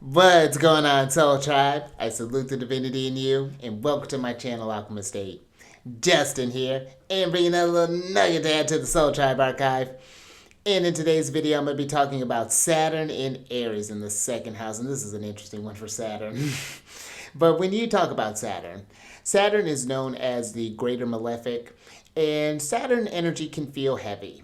What's going on, Soul Tribe? I salute the divinity in you, and welcome to my channel, Alchemist. Justin here, and bringing a little nugget to add to the Soul Tribe archive. And in today's video, I'm going to be talking about Saturn in Aries in the second house, and this is an interesting one for Saturn. But when you talk about Saturn, Saturn is known as the greater malefic, and Saturn energy can feel heavy.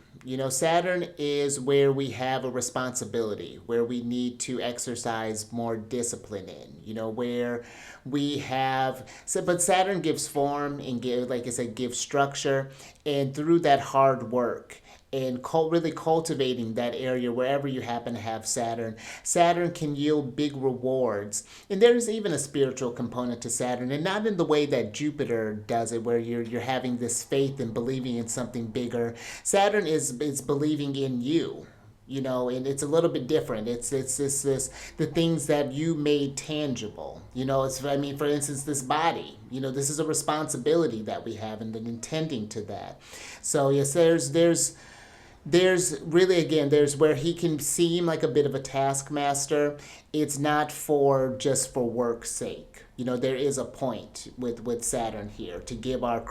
Saturn is where we have a responsibility, where we need to exercise more discipline in, where we have, so, but Saturn gives form and give, like I said, gives structure. And through that hard work, and really cultivating that area wherever you happen to have Saturn can yield big rewards. And there's even a spiritual component to Saturn, and not in the way that Jupiter does it, where you're having this faith and believing in something bigger. Saturn is believing in you. And it's a little bit different. It's this the things that you made tangible. For instance, this body. This is a responsibility that we have, and then intending to that. So yes, there's really, again, there's where he can seem like a bit of a taskmaster. It's not for just for work's sake. There is a point with Saturn here to give our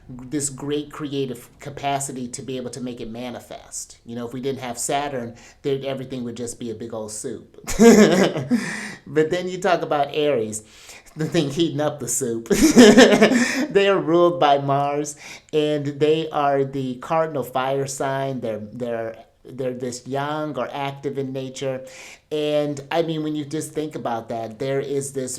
this great creative capacity to be able to make it manifest. If we didn't have Saturn, then everything would just be a big old soup. But then you talk about Aries, the thing heating up the soup. They are ruled by Mars, and they are the cardinal fire sign. They're this young or active in nature. And I mean, when you just think about that, there's this,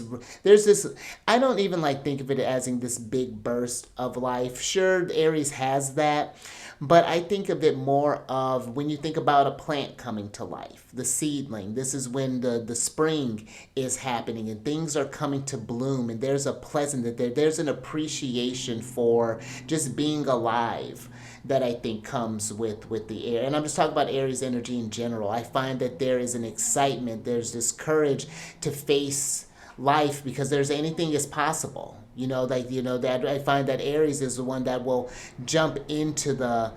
I don't even like think of it as in this big burst of life. Sure, Aries has that, but I think of it more of when you think about a plant coming to life, the seedling. This is when the spring is happening and things are coming to bloom, and there's a pleasant, there's an appreciation for just being alive that I think comes with the air. And I'm just talking about Aries energy in general. I find that there is an excitement, there's this courage to face life because there's anything is possible. That I find that Aries is the one that will jump into the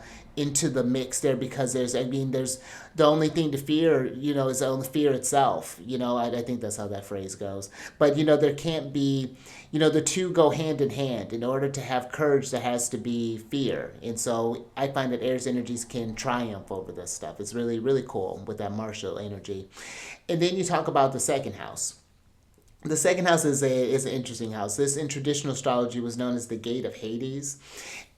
mix there, because there's the only thing to fear, is the only fear itself. I think that's how that phrase goes. But there can't be, the two go hand in hand. In order to have courage, there has to be fear. And so I find that Aries energies can triumph over this stuff. It's really, really cool with that martial energy. And then you talk about the second house. The second house is an interesting house. This in traditional astrology was known as the gate of Hades.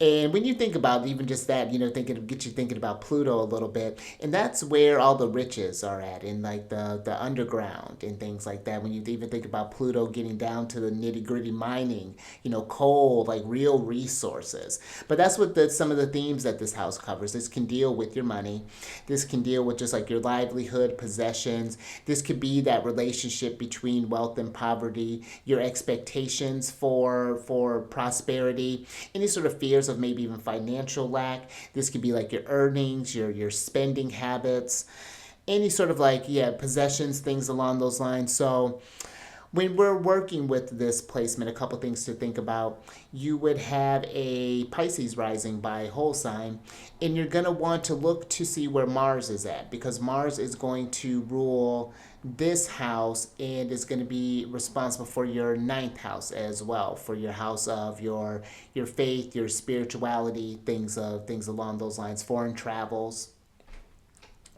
And when you think about even just that, get you thinking about Pluto a little bit. And that's where all the riches are at, in like the underground and things like that. When you even think about Pluto getting down to the nitty gritty mining, coal, like real resources. But that's what some of the themes that this house covers. This can deal with your money. This can deal with just like your livelihood, possessions. This could be that relationship between wealth and poverty, your expectations for prosperity, any sort of fears of maybe even financial lack. This could be like your earnings, your spending habits, any sort of possessions, things along those lines. So when we're working with this placement, a couple things to think about. You would have a Pisces rising by whole sign, and you're going to want to look to see where Mars is at, because Mars is going to rule this house and is going to be responsible for your ninth house as well, for your house of your faith, your spirituality, things along those lines, foreign travels.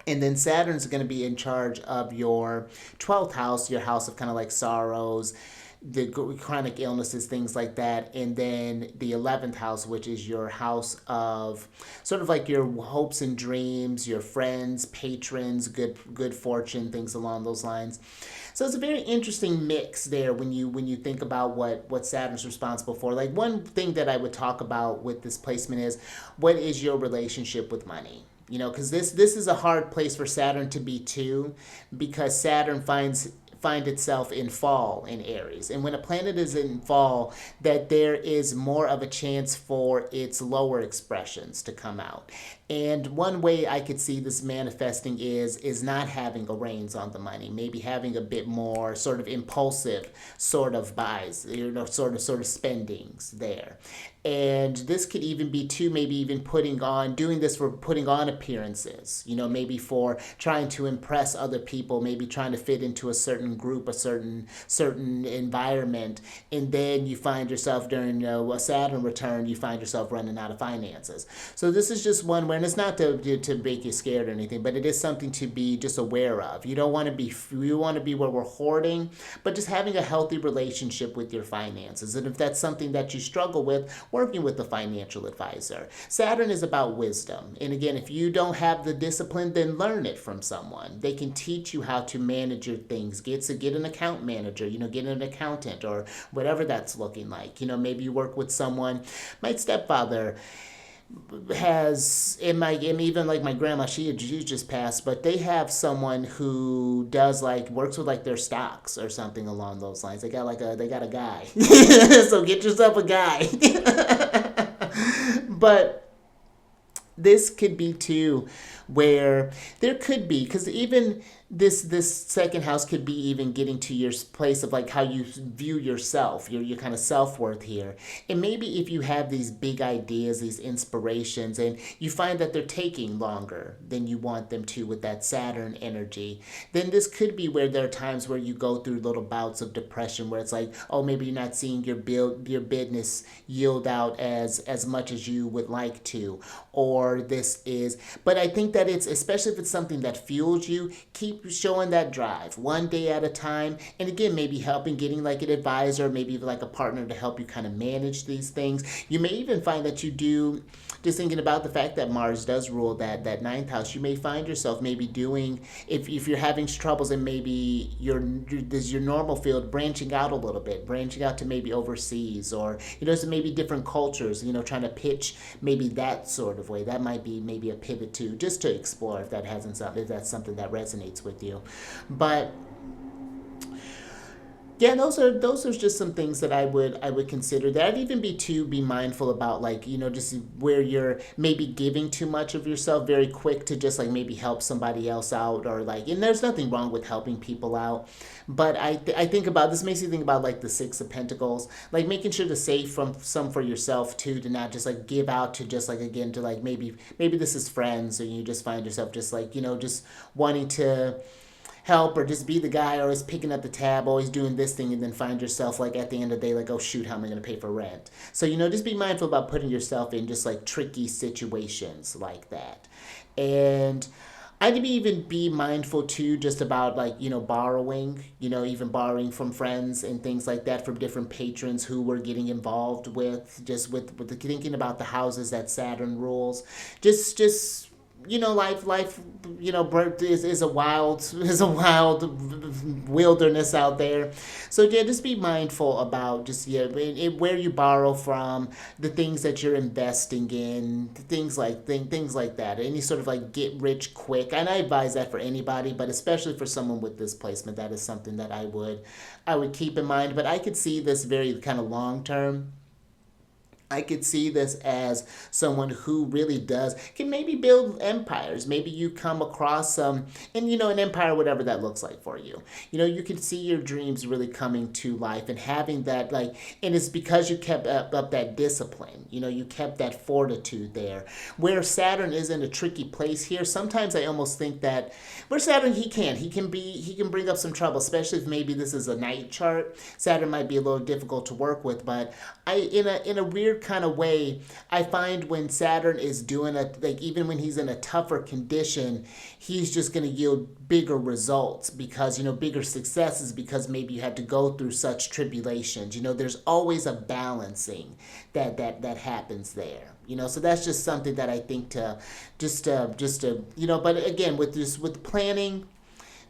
And then Saturn's going to be in charge of your 12th house, your house of kind of like sorrows, the chronic illnesses, things like that. And then the 11th house, which is your house of sort of like your hopes and dreams, your friends, patrons, good fortune, things along those lines. So it's a very interesting mix there when you think about what Saturn's responsible for. Like, one thing that I would talk about with this placement is, what is your relationship with money? Because this is a hard place for Saturn to be too, because Saturn find itself in fall in Aries. And when a planet is in fall, that there is more of a chance for its lower expressions to come out. And one way I could see this manifesting is not having a reins on the money, maybe having a bit more sort of impulsive sort of buys, sort of spendings there. And this could even be too, maybe even doing this for putting on appearances, maybe for trying to impress other people, maybe trying to fit into a certain group, a certain environment. And then you find yourself during a Saturn return, you find yourself running out of finances. So this is just one where, and it's not to make you scared or anything, but it is something to be just aware of. You don't want to be, you want to be where we're hoarding, but just having a healthy relationship with your finances. And if that's something that you struggle with, working with a financial advisor. Saturn is about wisdom. And again, if you don't have the discipline, then learn it from someone. They can teach you how to manage your things. Get an account manager, get an accountant or whatever that's looking like. Maybe you work with someone. My stepfather has even like my grandma, she just passed, but they have someone who does works with their stocks or something along those lines. They got a guy. So get yourself a guy. But this could be too where there could be, because even this second house could be even getting to your place of how you view yourself, your kind of self-worth here. And maybe if you have these big ideas, these inspirations, and you find that they're taking longer than you want them to with that Saturn energy, then this could be where there are times where you go through little bouts of depression where it's oh, maybe you're not seeing your business yield out as much as you would like to, or but I think that it's, especially if it's something that fuels you, keep showing that drive one day at a time. And again, maybe getting an advisor, maybe even a partner to help you kind of manage these things. You may even find that you do, just thinking about the fact that Mars does rule that ninth house, you may find yourself maybe doing, if you're having troubles and maybe your normal field, branching out a little bit, branching out to maybe overseas, or so maybe different cultures, trying to pitch maybe that sort of way. That might be maybe a pivot too, just to explore if that's something that resonates with you. But yeah, those are just some things that I would consider. That I'd even be mindful about, just where you're maybe giving too much of yourself very quick to just maybe help somebody else out, or and there's nothing wrong with helping people out, but I think about this, makes you think about the Six of Pentacles, making sure to save from some for yourself too, to not just give out to just again to maybe this is friends, or you just find yourself just just wanting to help, or just be the guy always picking up the tab, always doing this thing, and then find yourself at the end of the day oh shoot, how am I going to pay for rent? So just be mindful about putting yourself in just tricky situations like that. And I'd even be mindful too just about borrowing, even borrowing from friends and things like that, from different patrons who we're getting involved with, just with thinking about the houses that Saturn rules. Just life is a wild wilderness out there. So yeah, just be mindful about just where you borrow from, the things that you're investing in, things like that. Any sort of get rich quick, and I advise that for anybody, but especially for someone with this placement, that is something that I would keep in mind. But I could see this very kind of long term. I could see this as someone who really can maybe build empires. Maybe you come across an empire, whatever that looks like for you. You can see your dreams really coming to life and having that and it's because you kept up that discipline. You kept that fortitude there. Where Saturn is in a tricky place here, sometimes I almost think that where Saturn, he can bring up some trouble, especially if maybe this is a night chart. Saturn might be a little difficult to work with, but in a weird kind of way, I find when Saturn is doing even when he's in a tougher condition, he's just going to yield bigger results, because bigger successes, because maybe you had to go through such tribulations. There's always a balancing that happens there. So that's just something that I think to but again, with planning,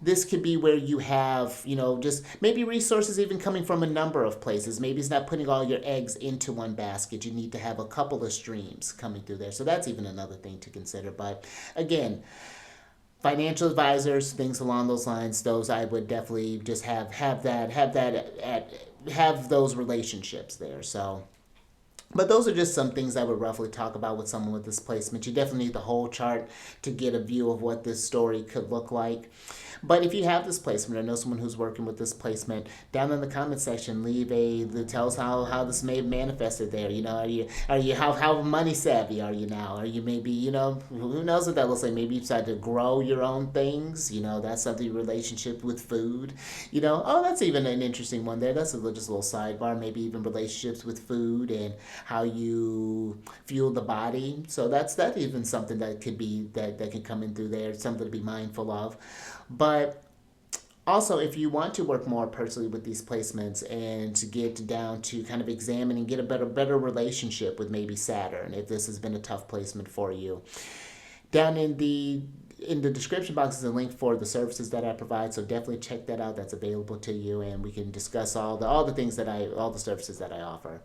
this could be where you have, just maybe resources even coming from a number of places. Maybe it's not putting all your eggs into one basket. You need to have a couple of streams coming through there. So that's even another thing to consider. But again, financial advisors, things along those lines, those I would definitely just have those relationships there. So But those are just some things I would roughly talk about with someone with this placement. You definitely need the whole chart to get a view of what this story could look like. But if you have this placement or know someone who's working with this placement, down in the comment section, tell us how this may have manifested there. Are you how money savvy are you now? Are you maybe who knows what that looks like? Maybe you decide to grow your own things. That's something relationship with food. Oh, that's even an interesting one there. That's just a little sidebar. Maybe even relationships with food and how you fuel the body. So that even something that could be that could come in through there. Something to be mindful of. But also, if you want to work more personally with these placements and to get down to kind of examine and get a better relationship with maybe Saturn, if this has been a tough placement for you, down in the description box is a link for the services that I provide. So definitely check that out. That's available to you, and we can discuss all the services that I offer.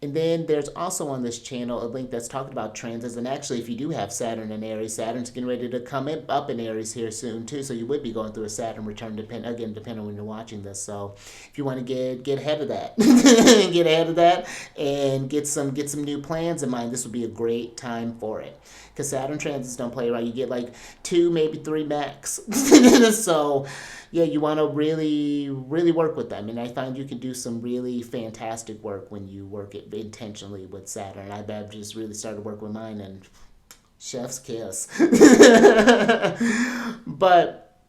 And then there's also on this channel a link that's talking about transits. And actually, if you do have Saturn in Aries, Saturn's getting ready to come up in Aries here soon too. So you would be going through a Saturn return, depending on when you're watching this. So if you want to get ahead of that, get ahead of that, and get some new plans in mind, this would be a great time for it. Because Saturn transits don't play around. You get like 2, maybe 3 max. So yeah, you want to really, really work with them. And I find you can do some really fantastic work when you work it intentionally with Saturn. I've just really started to work with mine, and chef's kiss. But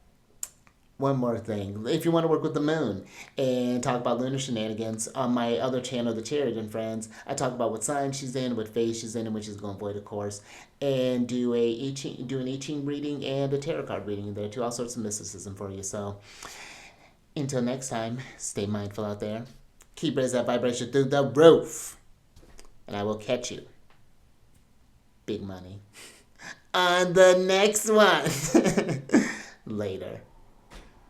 one more thing. If you want to work with the moon and talk about lunar shenanigans, on my other channel, The Chariot and Friends, I talk about what sign she's in, what phase she's in, and when she's going void, of course, and do an I Ching reading and a tarot card reading in there too. All sorts of mysticism for you. So until next time, stay mindful out there. Keep raising that vibration through the roof. And I will catch you, big money, on the next one. Later.